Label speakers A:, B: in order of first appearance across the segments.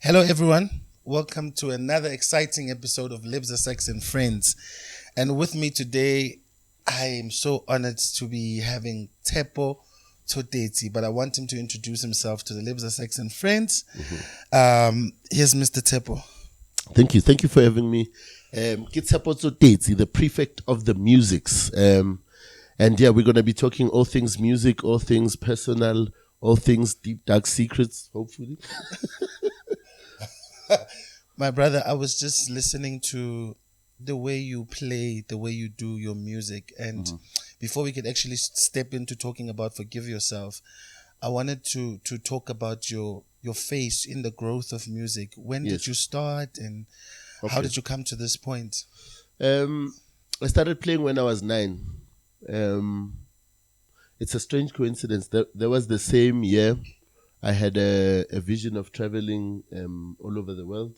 A: Hello, everyone. Welcome to another exciting episode of Lebza Sax and Friends. And with me today, I am so honored to be having Tshepo Tsotetsi, but I want him to introduce himself to the Lebza Sax and Friends. Here's Mr. Tshepo.
B: Thank you. Thank you for having me. Tshepo Tsotetsi, the Prefect of the Musics. And yeah, we're going to be talking all things music, all things personal, all things deep, dark secrets, hopefully.
A: My brother, I was just listening to the way you play, the way you do your music. And before we could actually step into talking about Forgive Yourself, I wanted to talk about your face in the growth of music. When did you start and how did you come to this point?
B: I started playing when I was 9. It's a strange coincidence. There was the same year I had a vision of traveling all over the world.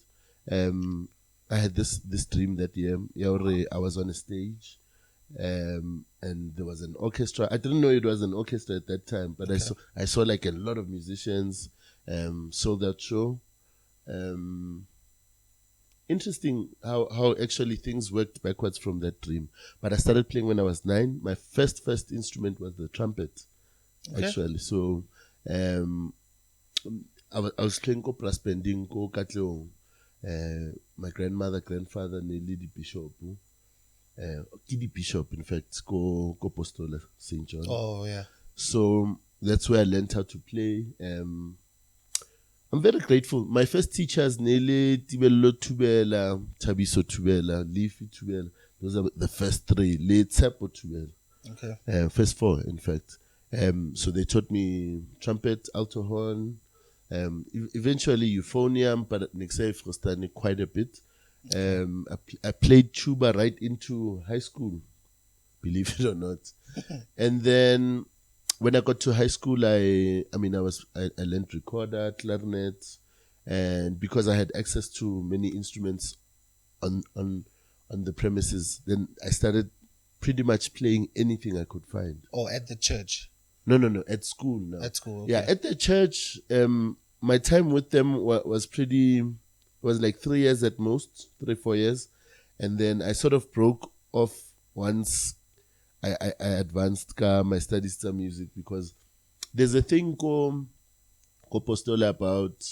B: I had this dream that year. I was on a stage, and there was an orchestra. I didn't know it was an orchestra at that time, but I saw like a lot of musicians. Sold out show. Interesting how actually things worked backwards from that dream. But I started playing when I was 9. My first instrument was the trumpet, actually. So I was playing ko praspending ko Katleong. My grandfather, Nelly Bishop. Kidi Bishop, in fact, ko Postola, St. John.
A: Oh, yeah.
B: So that's where I learned how to play. I'm very grateful. My first teachers, Nele Tibelo Tubela, Tabiso Tubela, Leafy Tubela, those are the first 3. Le Tshepo Tubela.
A: Okay.
B: First 4, in fact. So they taught me trumpet, alto horn, eventually euphonium, but Nixay Frostani quite a bit. I played tuba right into high school, believe it or not. And then when I got to high school, I learned recorder, clarinet, and because I had access to many instruments on the premises, then I started pretty much playing anything I could find.
A: Oh, at the church?
B: No, at school now.
A: At school, okay.
B: Yeah, at the church, my time with them was like 3 years at most, 3-4 years. And then I sort of broke off once I advanced my studies to music, because there's a thing called Postola about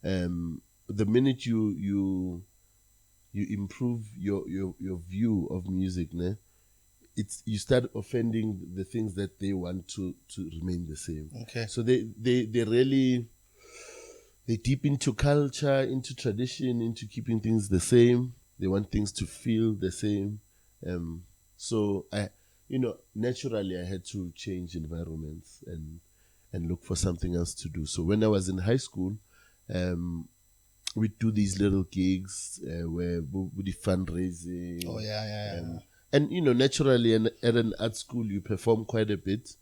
B: the minute you improve your view of music, ne? You start offending the things that they want to remain the same.
A: Okay.
B: So they really deep into culture, into tradition, into keeping things the same. They want things to feel the same. So naturally I had to change environments and look for something else to do. So when I was in high school, we'd do these little gigs where we did fundraising.
A: Oh, yeah.
B: And naturally at an art school you perform quite a bit.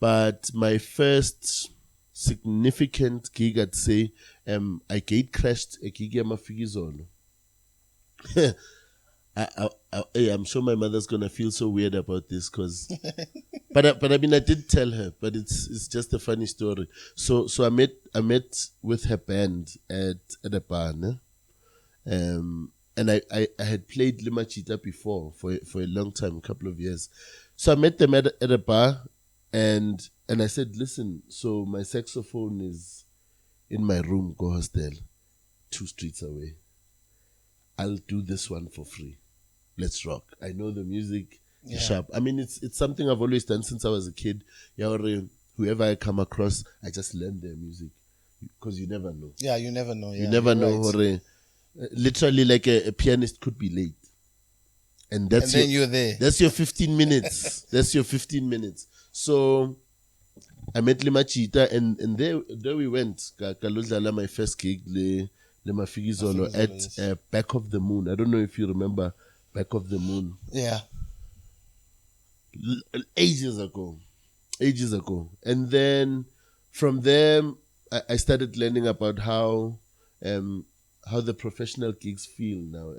B: But my first significant gig, I'd say, I gate crashed a gig at Mafikizolo. I'm sure my mother's gonna feel so weird about this, but I mean I did tell her, but it's just a funny story. So I met with her band at a bar, ne? And I had played Limachita before for a long time, a couple of years. So I met them at a bar, and I said, listen, so my saxophone is in my room, go hostel, 2 streets away. I'll do this one for free. Let's rock. I know the music is sharp. I mean, it's something I've always done since I was a kid. Whoever I come across, I just learn their music, because you never know.
A: Yeah, you never know. Yeah,
B: you never know.
A: Right.
B: Literally, like a pianist could be late, and then
A: you're there.
B: That's your 15 minutes. That's your 15 minutes. So I met Limachita, and there we went. Kaludlala, my first gig, Le Mafikizolo at Back of the Moon. I don't know if you remember Back of the Moon.
A: Yeah.
B: Ages ago. And then from there, I started learning about how the professional gigs feel now,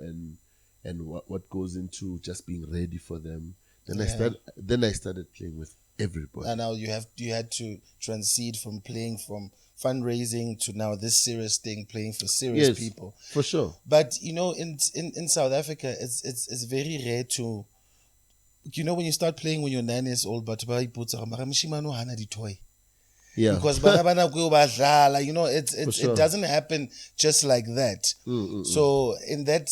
B: and what goes into just being ready for them. Then I started playing everybody.
A: And now you had to transit from playing from fundraising to now this serious thing, playing for serious
B: Yes,
A: people.
B: for sure.
A: But in South Africa, it's very rare to, when you start playing when your 9 years old, but hana di toy.
B: Yeah.
A: Because it
B: sure.
A: doesn't happen just like that. So in that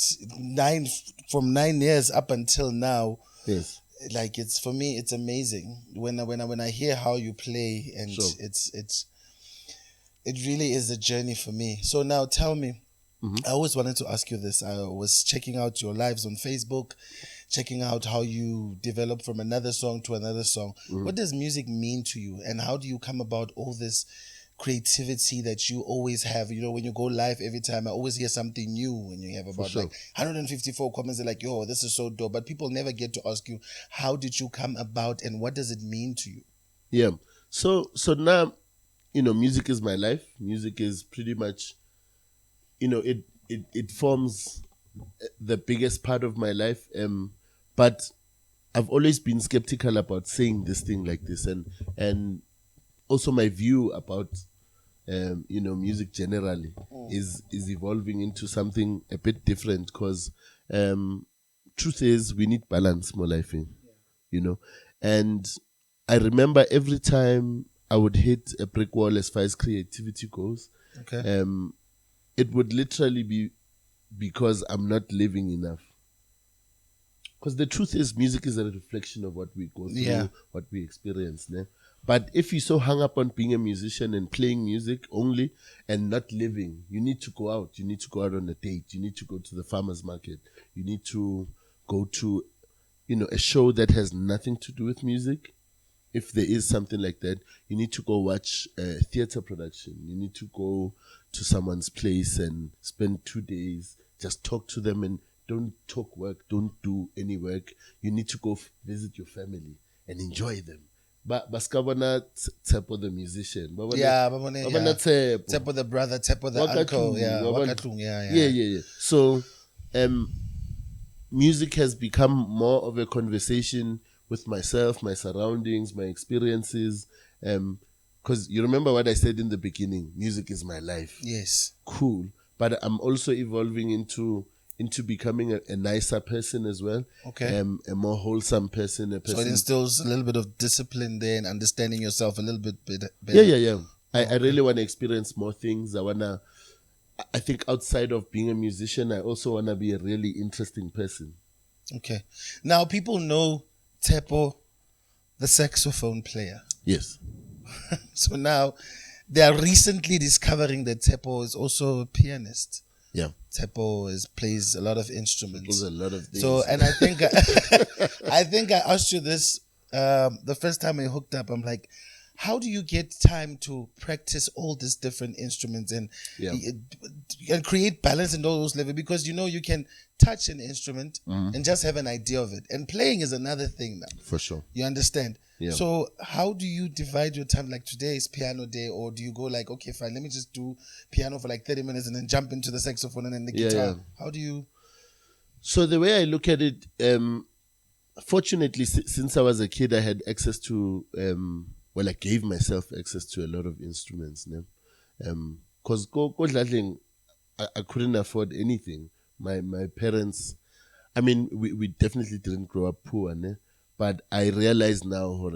A: from 9 years up until now,
B: yes,
A: like it's, for me, it's amazing when I hear how you play, and
B: sure.
A: it really is a journey for me. So now tell me, I always wanted to ask you this. I was checking out your lives on Facebook, checking out how you develop from another song to another song. What does music mean to you, and how do you come about all this creativity that you always have? When you go live, every time I always hear something new when you have about
B: sure.
A: like 154 comments. They're like, yo, this is so dope. But people never get to ask you, how did you come about and what does it mean to you?
B: Yeah. So now, music is my life. Music is pretty much, it forms the biggest part of my life. But I've always been skeptical about saying this thing like this, and also my view about music generally is evolving into something a bit different, because truth is we need balance more life in, and I remember every time I would hit a brick wall as far as creativity goes.
A: Okay.
B: It would literally be because I'm not living enough. Because the truth is, music is a reflection of what we go through, what we experience. Ne? But if you're so hung up on being a musician and playing music only and not living, you need to go out. You need to go out on a date. You need to go to the farmer's market. You need to go to, a show that has nothing to do with music. If there is something like that, you need to go watch a theater production. You need to go to someone's place and spend 2 days, just talk to them and don't talk work, don't do any work. You need to go visit your family and enjoy them. But Baskabana Tshepo the musician.
A: Tshepo the brother, Tshepo the uncle.
B: Yeah. So music has become more of a conversation with myself, my surroundings, my experiences. Because you remember what I said in the beginning, music is my life.
A: Yes.
B: Cool. But I'm also evolving into becoming a nicer person as well.
A: Okay.
B: A more wholesome person.
A: So it instills a little bit of discipline there and understanding yourself a little bit better.
B: Yeah. I really want to experience more things. I think outside of being a musician, I also want to be a really interesting person.
A: Okay. Now people know Tshepo, the saxophone player.
B: Yes.
A: So now they are recently discovering that Tshepo is also a pianist.
B: Yeah.
A: Tshepo plays a lot of instruments.
B: Plays a lot of things.
A: So, and I think I think I asked you this the first time we hooked up. I'm like, how do you get time to practice all these different instruments and create balance in all those levels? Because you can touch an instrument and just have an idea of it, and playing is another thing now.
B: For sure.
A: You understand?
B: Yeah.
A: So how do you divide your time? Like today is piano day, or do you go like, okay, fine, let me just do piano for like 30 minutes and then jump into the saxophone and then the guitar?
B: Yeah.
A: How do you?
B: So the way I look at it, fortunately, since I was a kid, I had access to, I gave myself access to a lot of instruments. Because I couldn't afford anything. My parents, I mean, we definitely didn't grow up poor, but I realize now,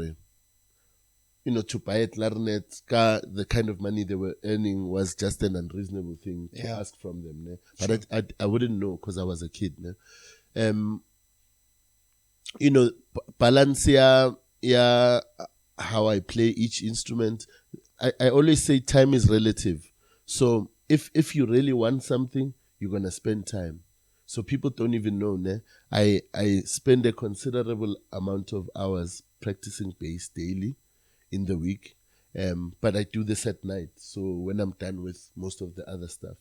B: to buy a clarinet, the kind of money they were earning was just an unreasonable thing to ask from them. But sure. I wouldn't know because I was a kid. Balance how I play each instrument. I always say time is relative. So if you really want something, you're going to spend time. So people don't even know. I spend a considerable amount of hours practicing bass daily in the week. But I do this at night. So when I'm done with most of the other stuff,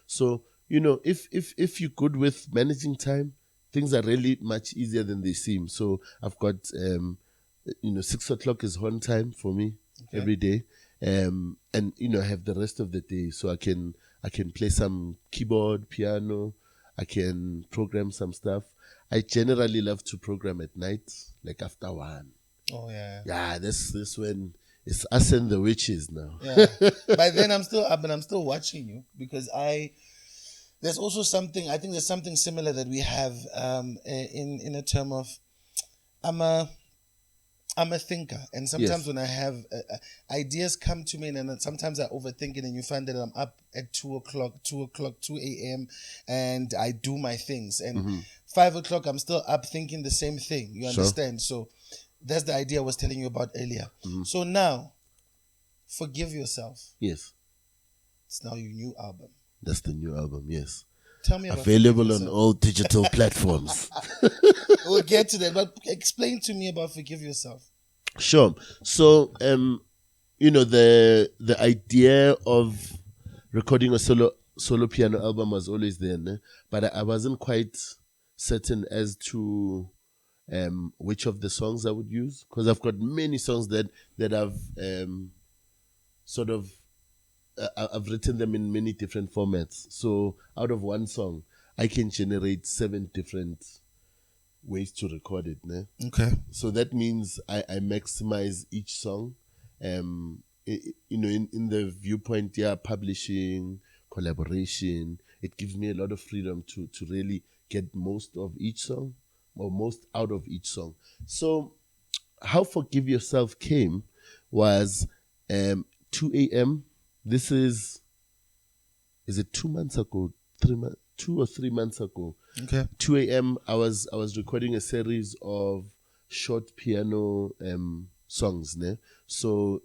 B: So, if you're good with managing time, things are really much easier than they seem. So I've got, 6 o'clock is horn time for me every day. And, I have the rest of the day. So I can play some keyboard, piano. I can program some stuff. I generally love to program at night, like after 1.
A: Oh yeah.
B: Yeah, this when it's us and the witches now.
A: Yeah. By then I'm still up and I'm still watching you because there's also something I think there's something similar that we have in a term of I'm a I'm a thinker, and sometimes
B: Yes.
A: when I have ideas come to me, and then sometimes I overthink it, and you find that I'm up at 2 o'clock, 2 a.m., and I do my things, and 5 o'clock I'm still up thinking the same thing. You
B: Sure.
A: understand? So that's the idea I was telling you about earlier. So now, forgive yourself.
B: Yes.
A: It's now your new album.
B: That's the new album, yes.
A: Tell me about
B: Available
A: Forgive
B: on
A: Yourself.
B: all digital platforms.
A: We'll get to that, but explain to me about Forgive Yourself.
B: Sure. So, the idea of recording a solo piano album was always there, né? But I wasn't quite certain as to which of the songs I would use, because I've got many songs that I've sort of I've written them in many different formats. So out of one song, I can generate 7 different ways to record it. Ne?
A: Okay.
B: So that means I maximize each song. In the viewpoint, publishing, collaboration, it gives me a lot of freedom to really get most of each song or most out of each song. So how Forgive Yourself came was 2 a.m. This is it 2 months ago? 2 or 3 months ago.
A: Okay.
B: 2 a.m. I was recording a series of short piano songs. Ne? So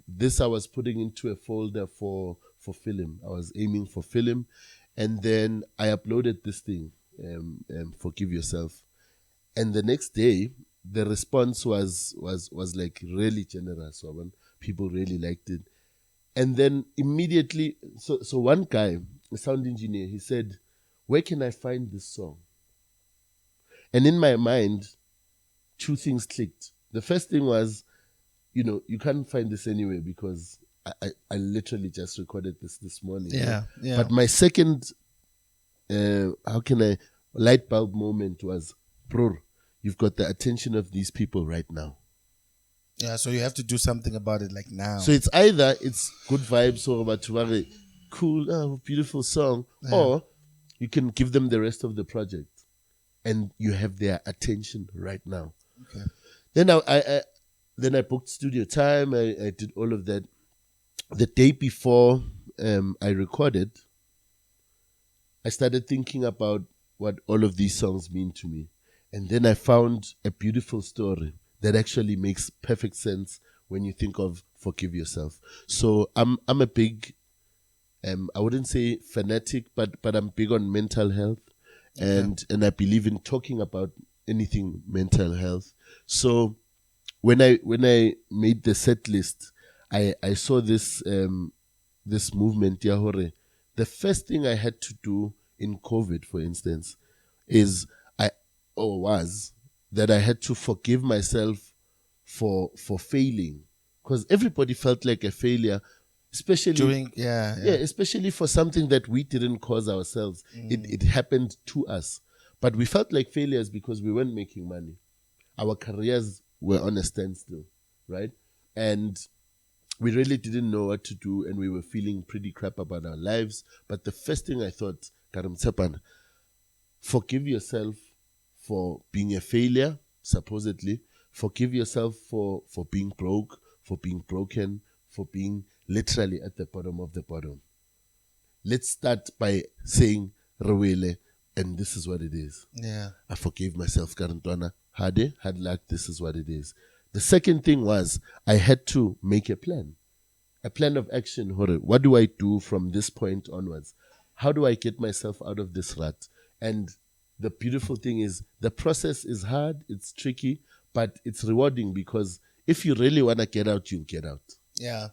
B: this I was putting into a folder for film. I was aiming for film, and then I uploaded this thing, Forgive Yourself, and the next day the response was like really generous. So people really liked it. And then immediately, so one guy, a sound engineer, he said, "Where can I find this song?" And in my mind, 2 things clicked. The first thing was, you can't find this anywhere because I literally just recorded this morning.
A: Yeah, yeah.
B: But my second, light bulb moment was, bro, you've got the attention of these people right now.
A: Yeah, so you have to do something about it like now.
B: So it's either it's good vibes or about cool, beautiful song, or you can give them the rest of the project, and you have their attention right now.
A: Okay.
B: Then I booked studio time. I did all of that. The day before I recorded, I started thinking about what all of these songs mean to me, and then I found a beautiful story that actually makes perfect sense when you think of Forgive Yourself. So I'm a big, I wouldn't say fanatic, but I'm big on mental health, and I believe in talking about anything mental health. So when I made the set list, I saw this this movement, Yahore. The first thing I had to do in COVID, for instance, was that I had to forgive myself for failing, because everybody felt like a failure, especially especially for something that we didn't cause ourselves. It happened to us, but we felt like failures because we weren't making money. Our careers were on a standstill, right? And we really didn't know what to do, and we were feeling pretty crap about our lives. But the first thing I thought, Karam, forgive yourself for being a failure, supposedly. Forgive yourself for being broke, for being broken, for being literally at the bottom of the bottom. Let's start by saying, Rewele, and this is what it is.
A: Yeah.
B: I forgave myself, Karantwana. Hard luck, this is what it is. The second thing was I had to make a plan of action. What do I do from this point onwards? How do I get myself out of this rut? And the beautiful thing is the process is hard, it's tricky, but it's rewarding, because if you really want to get out, you'll get out.
A: Yeah.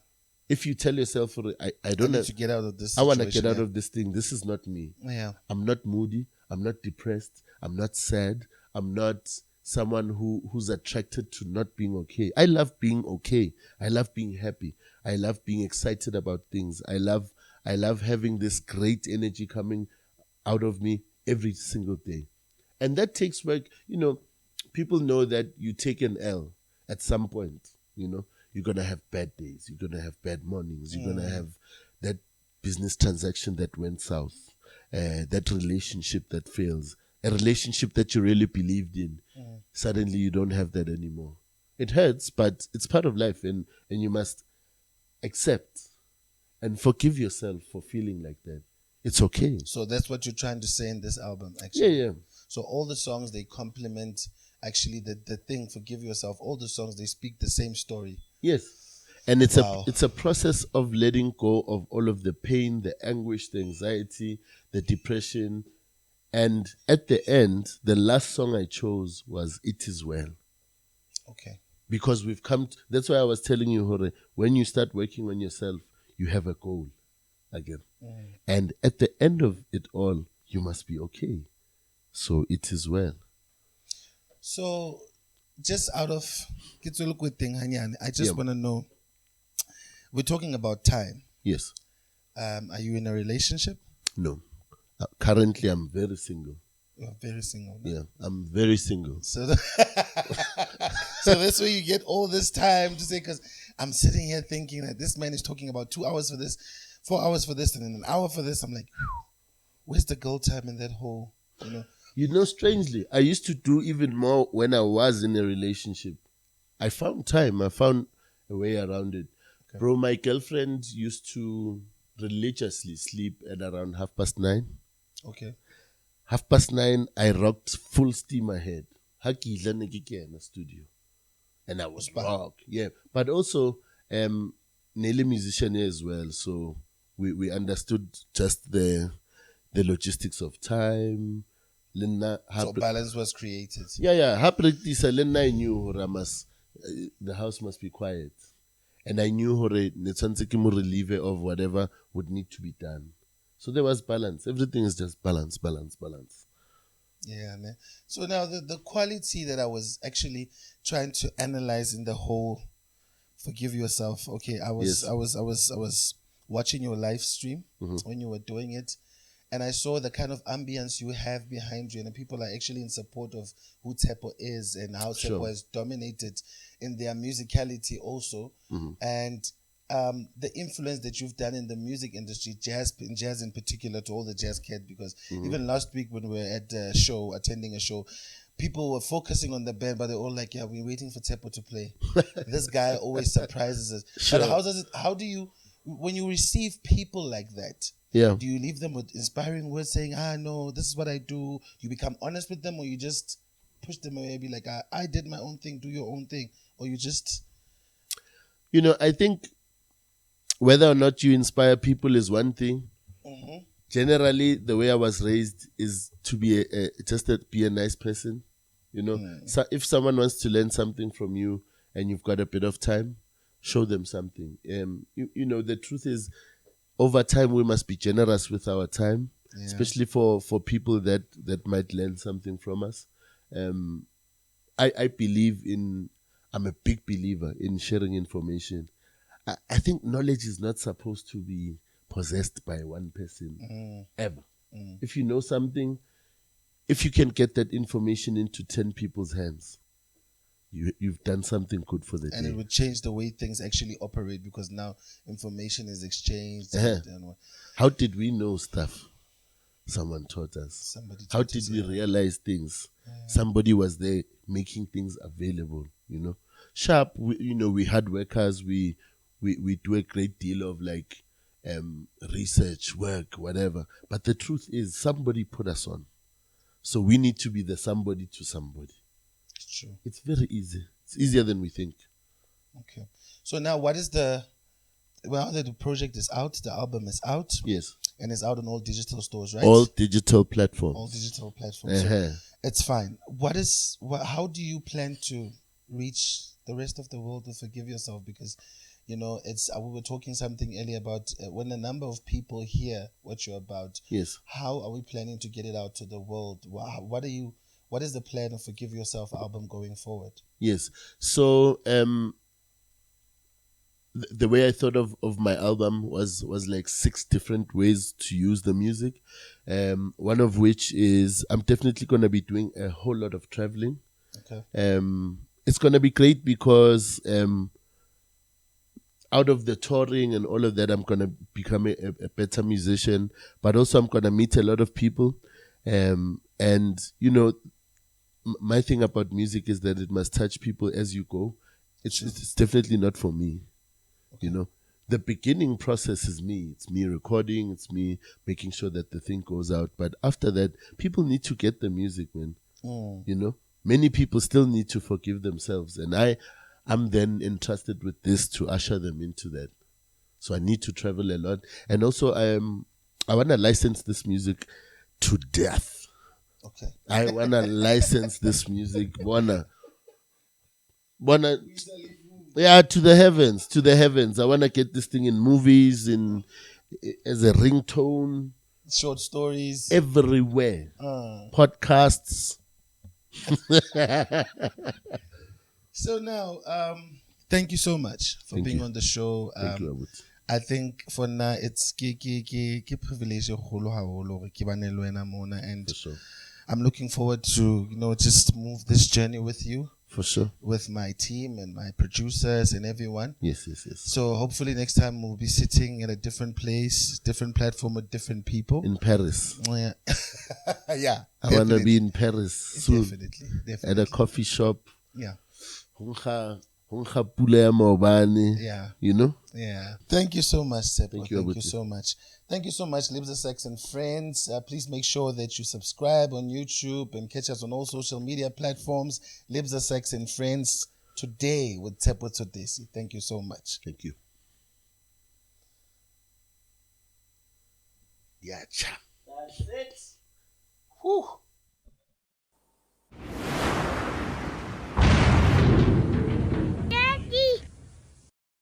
B: If you tell yourself, I don't
A: need to get out of this
B: I want to get out of this thing. This is not me.
A: Yeah.
B: I'm not moody. I'm not depressed. I'm not sad. I'm not someone who's attracted to not being okay. I love being okay. I love being happy. I love being excited about things. I love having this great energy coming out of me every single day. And that takes work. People know that you take an L, at some point, you know, you're going to have bad days. You're going to have bad mornings. You're going to have that business transaction that went south, that relationship that fails, a relationship that you really believed in. Suddenly you don't have that anymore. It hurts, but it's part of life, and you must accept and forgive yourself for feeling like that. It's okay.
A: So that's what you're trying to say in this album, actually.
B: Yeah.
A: So all the songs, they complement actually the thing, forgive yourself. All the songs, they speak the same story.
B: Yes. And it's
A: Wow.
B: a process of letting go of all of the pain, the anguish, the anxiety, the depression. And at the end, the last song I chose was It Is Well.
A: Okay.
B: Because we've come to, that's why I was telling you, Hore, when you start working on yourself, you have a goal again. And at the end of it all, you must be okay. So it is well.
A: So just out of I just want to know, we're talking about time.
B: Yes.
A: Are you in a relationship?
B: No. Currently, I'm very single.
A: You're very single now.
B: Yeah, I'm very single.
A: So, so that's where you get all this time to say, because I'm sitting here thinking that this man is talking about 2 hours for this, 4 hours for this, and then an hour for this. I'm like, where's the girl time in that whole, you know?
B: You know, strangely, I used to do even more when I was in a relationship. I found time. I found a way around it. Okay. Bro, my girlfriend used to religiously sleep at around 9:30.
A: Okay.
B: 9:30, I rocked full steam ahead. In the studio. And I was rock. Yeah. But also, Nelly musician as well. So we understood just the logistics of time.
A: So balance was created.
B: Yeah. I knew the house must be quiet. And I knew relieve of whatever would need to be done. So there was balance. Everything is just balance.
A: Yeah, man. So now the quality that I was actually trying to analyze in the whole forgive yourself. Okay, I was watching your live stream when you were doing it, and I saw the kind of ambience you have behind you, and the people are actually in support of who Tshepo is and how Tshepo has dominated in their musicality also, and the influence that you've done in the music industry, jazz in particular, to all the jazz cats, because even last week when we were at a show, attending a show, people were focusing on the band, but they're all like, yeah, we're waiting for Tshepo to play. This guy always surprises us. But how do you, when you receive people like that, do you leave them with inspiring words saying, no, this is what I do? Do you become honest with them, or you just push them away and be like, I did my own thing, do your own thing? Or you just...
B: You know, I think whether or not you inspire people is one thing. Generally, the way I was raised is to be be a nice person. You know, so if someone wants to learn something from you and you've got a bit of time, show them something. You know, the truth is, over time we must be generous with our time, especially for people that might learn something from us. I believe in. I'm a big believer in sharing information. I think knowledge is not supposed to be possessed by one person ever. If you know something, if you can get that information into 10 people's hands, you've done something good for the day.
A: And it would change the way things actually operate, because now information is exchanged.
B: How did we know stuff? Someone taught us. How did we realize things? Somebody was there making things available, you know. Sharp, we hard workers, we do a great deal of like research, work, whatever. But the truth is, somebody put us on. So we need to be the somebody to somebody.
A: It's true.
B: It's very easy. It's easier than we think.
A: Okay. So now what is the project is out, the album is out.
B: Yes.
A: And it's out on all digital stores, right?
B: All digital platforms.
A: All digital platforms. So it's fine. How do you plan to reach the rest of the world to forgive yourself? Because, you know, we were talking something earlier about when a number of people hear what you're about.
B: Yes.
A: How are we planning to get it out to the world? What is the plan of Forgive Yourself album going forward?
B: Yes. So the way I thought of my album was like 6 different ways to use the music. One of which is I'm definitely going to be doing a whole lot of traveling.
A: Okay.
B: it's gonna be great because out of the touring and all of that, I'm gonna become a better musician. But also, I'm gonna meet a lot of people, and you know, my thing about music is that it must touch people as you go. It's definitely not for me, you know. The beginning process is me. It's me recording. It's me making sure that the thing goes out. But after that, people need to get the music, man. You know, many people still need to forgive themselves, and I'm then entrusted with this to usher them into that. So I need to travel a lot, and also I want to license this music to death.
A: Okay.
B: I want to license this music, wanna, yeah, to the heavens, to the heavens. I want to get this thing in movies, as a ringtone,
A: Short stories.
B: everywhere, podcasts.
A: So now, thank you so much for being on the show.
B: Thank you, Abut.
A: I think for now it's ke privilege e kgolo haholo hore ke bane le wena mona, and
B: For sure.
A: I'm looking forward to just move this journey with you.
B: For sure.
A: With my team and my producers and everyone.
B: Yes.
A: So hopefully next time we'll be sitting at a different place, different platform with different people.
B: In Paris.
A: Yeah. Yeah.
B: I want to be in Paris soon.
A: Definitely.
B: At a coffee shop.
A: Yeah.
B: Yeah. You know?
A: Yeah. Thank you so much, Tshepo. Thank you so much. Thank you so much, Lebza Sax and friends. Please make sure that you subscribe on YouTube and catch us on all social media platforms. Lebza Sax and friends today with Tshepo Tsotetsi. Thank you so much.
B: Thank you. Yeah,
A: That's it. Whew.